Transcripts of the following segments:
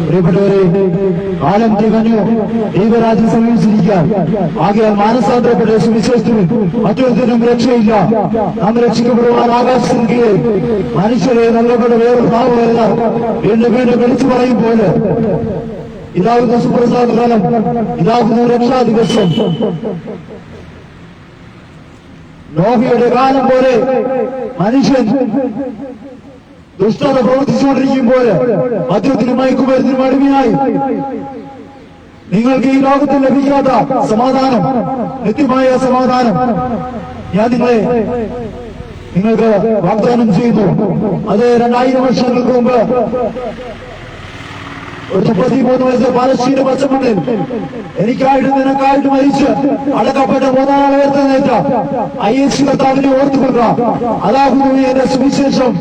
പ്രിയപ്പെട്ടവരെ, കാലം തികഞ്ഞു, ദൈവരാജ്യം സമീപിച്ചിരിക്കാൻ. ആകയാൽ മാനസാന്തരപ്പെട്ട സുവിശേഷത്തിനും മറ്റൊരുത്തിനും രക്ഷയില്ല. നാം രക്ഷിക്കപ്പെടുവാൻ ആകാശത്തിന് കീഴിൽ മനുഷ്യരെ നല്ലവരുടെ വേറെ ഭാവമല്ല വീണ്ടും വീണ്ടും വിളിച്ചു പറയും പോലെ ഇതാകുന്ന സുപ്രസാദ കാലം, ഇതാകുന്ന രക്ഷാ ദിവസം. നോഹയുടെ കാലം പോലെ മനുഷ്യൻ ദുഷ്ടത പ്രവർത്തിച്ചുകൊണ്ടിരിക്കുമ്പോൾ മദ്യത്തിനും മയക്കുമരുന്നിനും അടിമയായി നിങ്ങൾക്ക് ഈ ലോകത്തിൽ ലഭിക്കാത്ത സമാധാനം, നിത്യമായ സമാധാനം ഞാൻ നിങ്ങൾക്ക് വാഗ്ദാനം ചെയ്യുന്നു. അത് 2000 വർഷങ്ങൾക്ക് മുമ്പ് ഒരു 33 വയസ്സ് പാലസ്തീന പച്ചമണ്ണിൽ എനിക്കായിട്ട് നിനക്കായിട്ട് മരിച്ച് അടക്കപ്പെട്ട 3 നാൾ ഉയർത്തുന്നേറ്റ IS കർത്താവിനെ ഓർത്തുകൊള്ളുക. അതാകുന്നു എന്റെ സുവിശേഷം.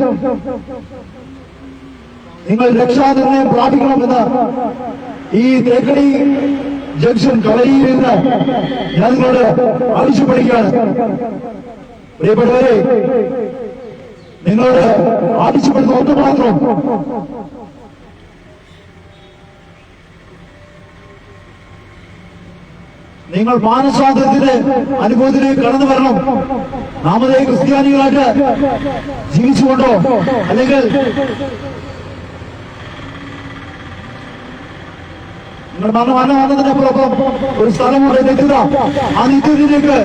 നിങ്ങൾ രക്ഷാനിർണയം പ്രാപിക്കണമെന്ന് ഈ തേക്കടി ജംഗ്ഷൻ കളരിയിൽ നിന്ന് ഞാൻ നിങ്ങളോട് ആവശ്യപ്പെടുകയാണ്. പ്രിയപ്പെട്ടവരെ, നിങ്ങളോട് ആവശ്യപ്പെടുന്ന ഒന്ന് മാത്രം, നിങ്ങൾ മാനസാന്തരത്തിന്റെ അനുഭവത്തിലേക്ക് കടന്നു വരണം. നാമതേ ക്രിസ്ത്യാനികളായിട്ട് ജീവിച്ചുകൊണ്ടോ അല്ലെങ്കിൽ നിങ്ങൾ മരണമാനത്തിനപ്പുറം ഒരു സ്ഥലമുണ്ട് നിത്യത. ആ നിത്യതയിലേക്ക്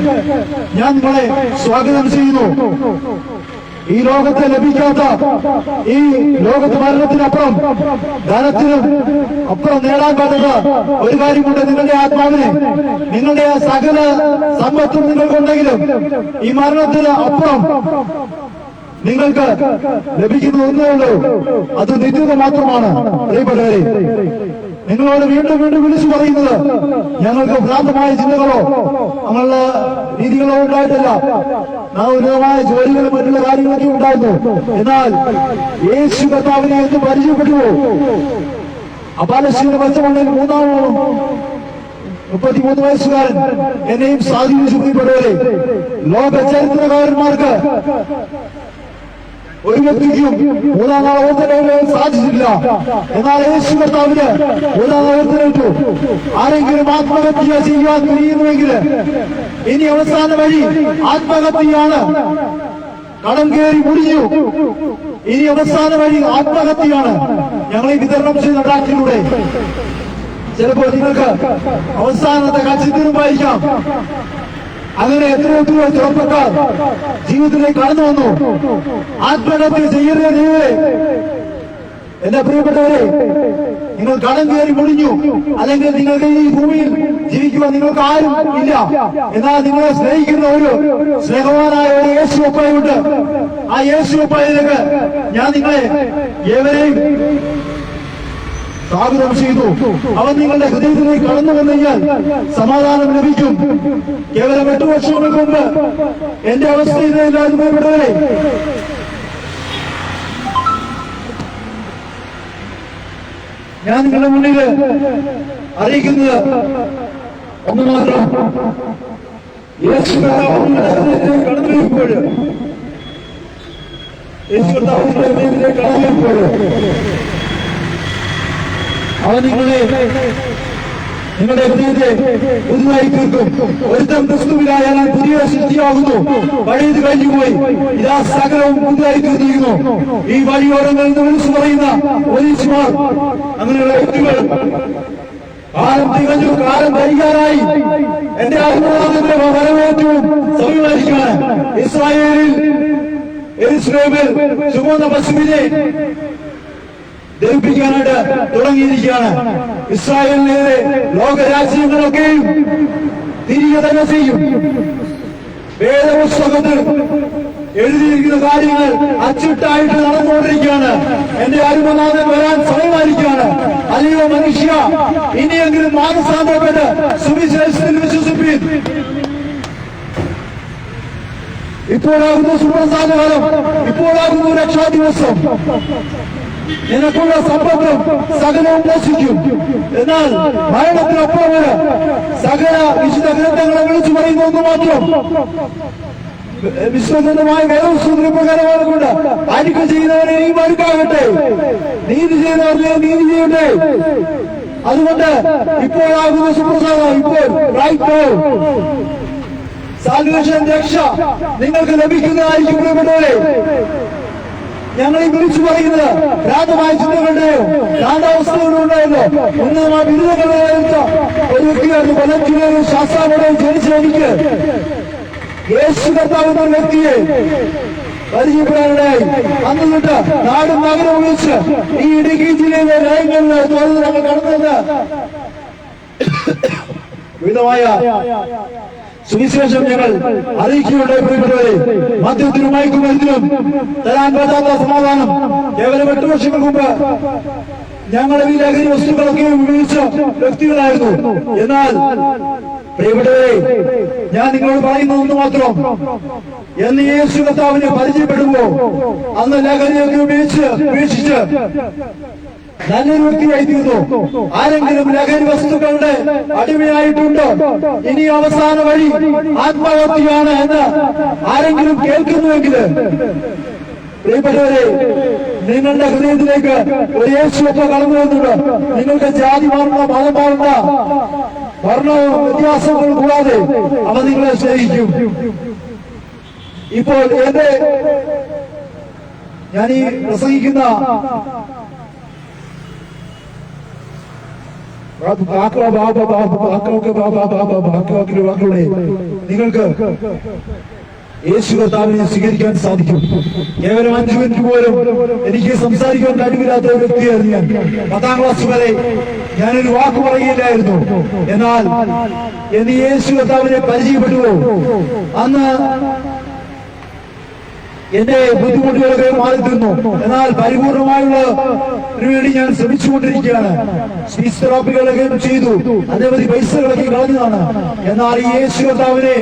ഞാൻ നിങ്ങളെ സ്വാഗതം ചെയ്യുന്നു. ഈ ലോകത്തെ ലഭിക്കാത്ത, ഈ ലോകത്ത് മരണത്തിനപ്പുറം ധനത്തിനും അപ്പുറം നേടാൻ പറ്റുന്ന ഒരു കാര്യമുണ്ട്. നിങ്ങളുടെ ആത്മാവിനെ, നിങ്ങളുടെ സകല സമ്പത്തും നിങ്ങൾക്കുണ്ടെങ്കിലും ഈ മരണത്തിന് അപ്പുറം നിങ്ങൾക്ക് ലഭിക്കുന്ന ഒന്നേ ഉള്ളൂ, അത് നിത്യത മാത്രമാണ്. പ്രിയപ്പെട്ടവരെ, നിങ്ങളോട് വീണ്ടും വീണ്ടും വിളിച്ചു പറയുന്നത് ഞങ്ങൾക്ക് ഭ്രാന്തമായ ചിന്തകളോ അങ്ങനെയുള്ള രീതികളോ ഉണ്ടായിട്ടില്ല. ഉന്നതമായ ജോലികളും മറ്റുള്ള കാര്യങ്ങളൊക്കെ ഉണ്ടായിരുന്നു. എന്നാൽ യേശു കർത്താവിനെ എന്ന് പരിചയപ്പെട്ടുവോ? പാലസ്തീന പച്ചമണ്ണിൽ 33 വയസ്സുകാരൻ എന്നെയും സ്വാധീനിച്ചു. പ്രിയപ്പെട്ടവരെ, ലോക ചരിത്രകാരന്മാർക്ക് ഒരു വ്യക്തിക്കും 3 നാൾ ഉയർത്തെഴുന്നേൽക്കാൻ സാധിച്ചില്ല. എന്നാൽ യേശു കർത്താവിന് 3 നാൾ ഉയർത്തെഴുന്നേറ്റു. ആരെങ്കിലും ആത്മഹത്യ ചെയ്യാൻ കഴിയുന്നുവെങ്കിൽ ഇനി അവസാന വഴി ആത്മഹത്യയാണ്. കടം കയറി മുടിഞ്ഞു, ഇനി അവസാന വഴി ആത്മഹത്യയാണ്. ഞങ്ങൾ ഈ വിതരണം ചെയ്യുന്ന ട്രാക്റ്റിലൂടെ ചിലപ്പോൾ നിങ്ങൾക്ക് അവസാനത്തെ കാഴ്ചത്തിനുമായിരിക്കാം. അങ്ങനെ എത്രയോ ചെറുപ്പക്കാർ ജീവിതത്തിലേക്ക് കടന്നു വന്നു. ആത്മഹത്യ ചെയ്യരുത്. എന്റെ പ്രിയപ്പെട്ടവരെ, നിങ്ങൾ കടം കയറി മുടിഞ്ഞു, അല്ലെങ്കിൽ നിങ്ങൾക്ക് ഈ ഭൂമിയിൽ ജീവിക്കുവാൻ നിങ്ങൾക്ക് ആരും ഇല്ല. എന്നാൽ നിങ്ങളെ സ്നേഹിക്കുന്ന ഒരു സ്നേഹവാനായ ഒരു യേശു അപ്പായുണ്ട്. ആ യേശു അപ്പായിലേക്ക് ഞാൻ നിങ്ങളെ ഏവരെയും സ്വാഗതം ചെയ്തു. അവൻ നിങ്ങളുടെ ഹൃദയത്തിലേക്ക് കടന്നു വന്നു കഴിഞ്ഞാൽ സമാധാനം ലഭിക്കും. കേവലം 8 വർഷങ്ങൾക്ക് മുമ്പ് എന്റെ അവസ്ഥയിലായിരുന്നു. പ്രിയപ്പെട്ടവരെ, ഞാൻ നിങ്ങളുടെ മുന്നിൽ അറിയിക്കുന്നത് ഒന്ന് മാത്രം. യേശു കർത്താവിന്റെ ഹൃദയത്തിലേക്ക് കടന്നു വരുമ്പോൾ, യേശു കർത്താവിന്റെ ഹൃദയത്തിലേക്ക് കടന്നു വരുമ്പോൾ അവൻ നിങ്ങളുടെ ഹൃദയത്തെ പുതുതായി തീർക്കും. ഒരുത്തം ക്രിസ്തുവിലായാൽ പുതിയ സൃഷ്ടിയാകുന്നു, പഴയത് കഴിഞ്ഞുപോയി, ഇതാ സകലവും പുതുതായി തീർന്നിരിക്കുന്നു. ഈ വഴിയോരങ്ങളിൽ നിന്ന് വിളിച്ചു പറയുന്ന പോലീസുമാർ, അങ്ങനെയുള്ള വ്യക്തികൾ കാലം തികഞ്ഞു, കാലം വരികാരായി. എന്റെ ആത്മാവിന്റെ വരവേറ്റവും സമീപമായിരിക്കാണ്. ഇസ്രായേലിൽ യെരൂശലേമിൽ ചുമന്ന പശുവിനെ ദഹിപ്പിക്കാനായിട്ട് തുടങ്ങിയിരിക്കുകയാണ്. ഇസ്രായേലിനെതിരെ ലോകരാജ്യങ്ങളൊക്കെയും തിരികെ തന്നെ ചെയ്യും. വേദപുസ്തകത്തിൽ എഴുതിയിരിക്കുന്ന കാര്യങ്ങൾ അച്ചിട്ടായിട്ട് നടന്നുകൊണ്ടിരിക്കുകയാണ്. എന്റെ അരുമനാഥൻ വരാൻ സമയമായിരിക്കുകയാണ്. അല്ലയോ മനുഷ്യ, ഇനിയെങ്കിലും മാനസാന്തരപ്പെട്ട് സുവിശേഷത്തിൽ വിശ്വസിപ്പിൻ. ഇപ്പോഴാകുന്നു സുപ്രസാദകാലം, ഇപ്പോഴാകുന്നു രക്ഷാ ദിവസം. നിനക്കുള്ള സമ്പത്തും സകലവും നശിക്കും. എന്നാൽ മരണത്തിനപ്പുറം സകല വിശുദ്ധ ഗ്രന്ഥങ്ങളെ വിളിച്ചു പറയുന്ന ഒന്ന് മാത്രം, വിശ്വസനമായ വേദപുസ്തകത്തിന് പ്രകാരമാണ് കൊണ്ട് അരിക്ക് ചെയ്യുന്നവരെ ഈ മരുക്കാകട്ടെ, നീതി ചെയ്യുന്നവരെ നീതി ചെയ്യട്ടെ. അതുകൊണ്ട് ഇപ്പോഴാകുന്ന സുപ്രസാദം, ഇപ്പോൾ സാൽവേഷൻ, രക്ഷ നിങ്ങൾക്ക് ലഭിക്കുന്നതായിരിക്കും. പ്രിയപ്പെട്ടവരെ, ഞങ്ങൾ ഈ വിളിച്ചു പറയുന്നത് ഭ്രാന്തമായ ചിന്തകളുടെയോ ഭ്രാന്താവസ്ഥകളും ഉണ്ടായല്ലോ ഉന്നതമായ ബിരുദങ്ങളെ ഒരു വ്യക്തിയായിരുന്നു. കൊല്ലം ജില്ലയിൽ ശാസ്താപുരയിൽ ജനിച്ച എനിക്ക് യേശു കർത്താവ് എന്ന വ്യക്തിയെ പരിചയപ്പെടാനിടയായി. അന്ന് തൊട്ട് നാടും നഗരവും വിളിച്ച് ഈ ഇടുക്കി ജില്ലയിലെ ലയങ്ങളിൽ ഞങ്ങൾ കടന്നത് വിധമായ സുവിശേഷം ഞങ്ങൾ അറിയിക്കുകയുണ്ടായി. പ്രിയപ്പെട്ടവരെ, മദ്യത്തിനും മയക്കുമരുന്നിനും തരാൻ പറ്റാത്ത സമാധാനം കേവലം 8 വർഷങ്ങൾക്ക് മുമ്പ് ഞങ്ങൾ ഈ ലഹരി വസ്തുക്കളൊക്കെ ഉപയോഗിച്ച വ്യക്തികളായിരുന്നു. എന്നാൽ പ്രിയപ്പെട്ടവരെ, ഞാൻ നിങ്ങളോട് പറയുന്നത് ഒന്ന് മാത്രം, എന്ന് യേശു കർത്താവിനെ പരിചയപ്പെടുമ്പോ അന്ന് ലഹരിയൊക്കെ ഉപേക്ഷിച്ച് നല്ലൊരു വ്യക്തിയായി തീർന്നു. ആരെങ്കിലും ലഹരി വസ്തുക്കളുടെ അടിമയായിട്ടുണ്ടോ? ഇനി അവസാന വഴി ആത്മഹത്യയാണ് എന്ന് ആരെങ്കിലും കേൾക്കുന്നുവെങ്കിൽ പ്രിയപ്പെട്ടവരെ, നിങ്ങളുടെ ഹൃദയത്തിലേക്ക് ഒരു യേശുവൊക്കെ കടന്നു വന്നിട്ട് നിങ്ങൾക്ക് ജാതി മാറുന്ന, മതം മാറുന്ന, വർണ്ണവും വ്യത്യാസങ്ങൾ കൂടാതെ അവ നിങ്ങളെ സ്നേഹിക്കും. ഇപ്പോൾ ഞാനീ പ്രസംഗിക്കുന്ന നിങ്ങൾക്ക് യേശു കർത്താവിനെ സ്വീകരിക്കാൻ സാധിക്കും. കേവലം 5 മിനിറ്റ് പോലും എനിക്ക് സംസാരിക്കാൻ കഴിവില്ലാത്ത ഒരു വ്യക്തിയായിരുന്നു ഞാൻ. 10ാം ക്ലാസ് വരെ ഞാനൊരു വാക്ക് പറയുകയില്ലായിരുന്നു. എന്നാൽ എന്ന് യേശു കർത്താവിനെ പരിചയപ്പെട്ടുവോ അന്ന് എന്റെ ബുദ്ധിമുട്ടുകളൊക്കെ മാറി തീർന്നു. എന്നാൽ പരിപൂർണമായുള്ള വേണ്ടി ഞാൻ ശ്രമിച്ചുകൊണ്ടിരിക്കുകയാണ്. സ്പീച്ച് തെറാപ്പികളൊക്കെ ചെയ്തു, അനവധി പൈസകളൊക്കെ കളഞ്ഞതാണ്. എന്നാൽ ഈ യേശു കർത്താവിനെ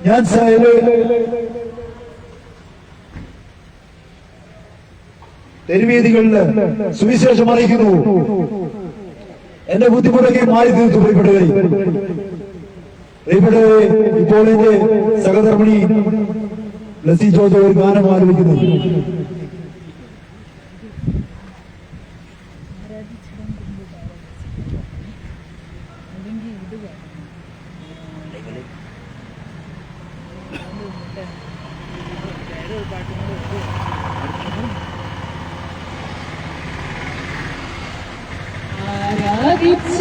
ഞാൻ തെരുവേദികളിൽ സുവിശേഷം അറിയിക്കുന്നു. എന്റെ ബുദ്ധിമുട്ടൊക്കെ മാറി തീർത്തു. പ്രിയപ്പെട്ടവരെ, ഇപ്പോൾ എന്റെ സഹധർമ്മിണി ലസി ജോജ ഒരു ഗാനം ആലപിക്കുന്നു.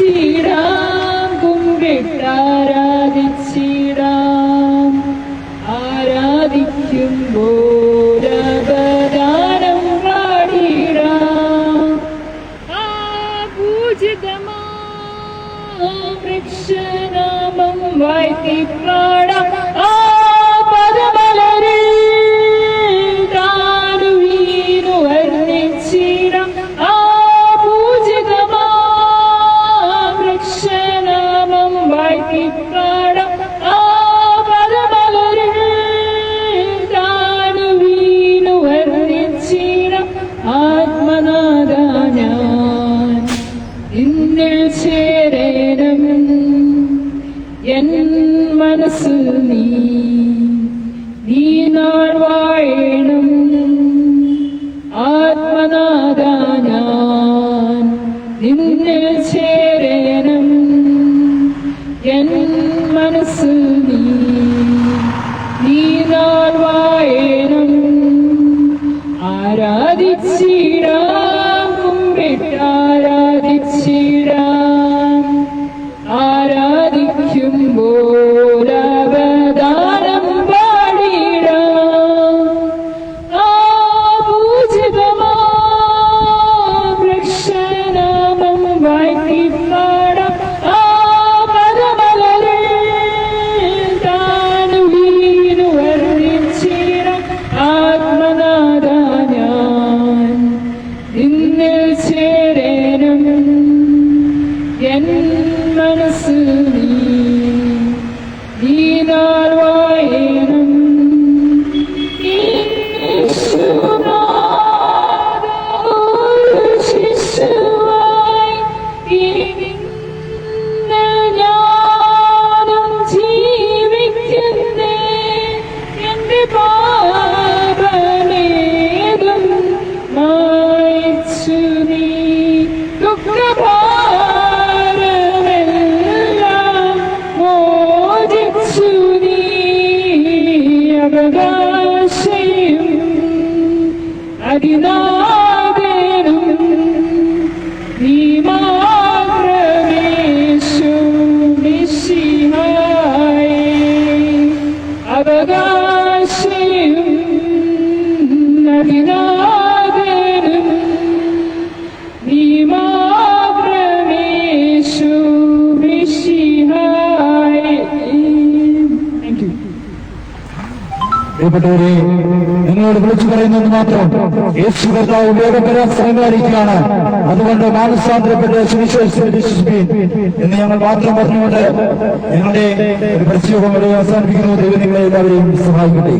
ആരാധിച്ചിടാം, കുമ്പിട്ടാരാധിച്ചിടാം, ആരാധിക്കുമ്പോൾ അവദാനം പാടിടാം. ആ പൂജിതമാം വൃക്ഷനാമം വാഴ്ത്തിപ്പാടാം. ആ പദമലരിൽ താനുവീനു വർണ്ണിച്ചിടാം. ആ പൂജിതമാം വൃക്ഷനാമം വാഴ്ത്തിപ്പാടാം. ആ പദമലരിൽ താനുവീനു വർണ്ണിച്ചിടാം. ആത്മനാഥ ഞാൻ നിന്നിൽ ചേരേണം, എൻ മനസ്സ് നീ നാൾ വാഴണം. ആത്മനാഥ ഞാൻ നിന്നിൽ ചേരേണം, എൻ മനസ്സ് നീ നാൾ വാഴണം. ആരാധിച്ചിടാം, കുമ്പിട്ടാരാധിച്ചിടാം, ആരാധിക്കുമ്പോൾ അവദാനം പാടിടാം. അവകാശയും അതിനാഥനും നീ മാത്രമേശു മിശിഹായേ. അവകാശയും അതിനാഥനും നീ മാത്രമേശു മിശിഹായേ. Thank you. പ്രിയപ്പെട്ടവരെ, നിങ്ങളോട് വിളിച്ചു പറയുന്നത് മാത്രം യേശു കർത്താവ് ലോകപരാശ്രയമായിരിക്കുകയാണ്. അതുകൊണ്ട് മാനസാന്തരപ്പെട്ട് സുവിശേഷത്തിൽ വിശ്വസിപ്പീൻ എന്ന് ഞങ്ങൾ മാത്രം പറഞ്ഞുകൊണ്ട് ഞങ്ങളുടെ ഒരു പരിചയം വരെ അവസാനിപ്പിക്കുന്നു. ദൈവം നിങ്ങളെ എല്ലാവരെയും സഹായിക്കട്ടെ.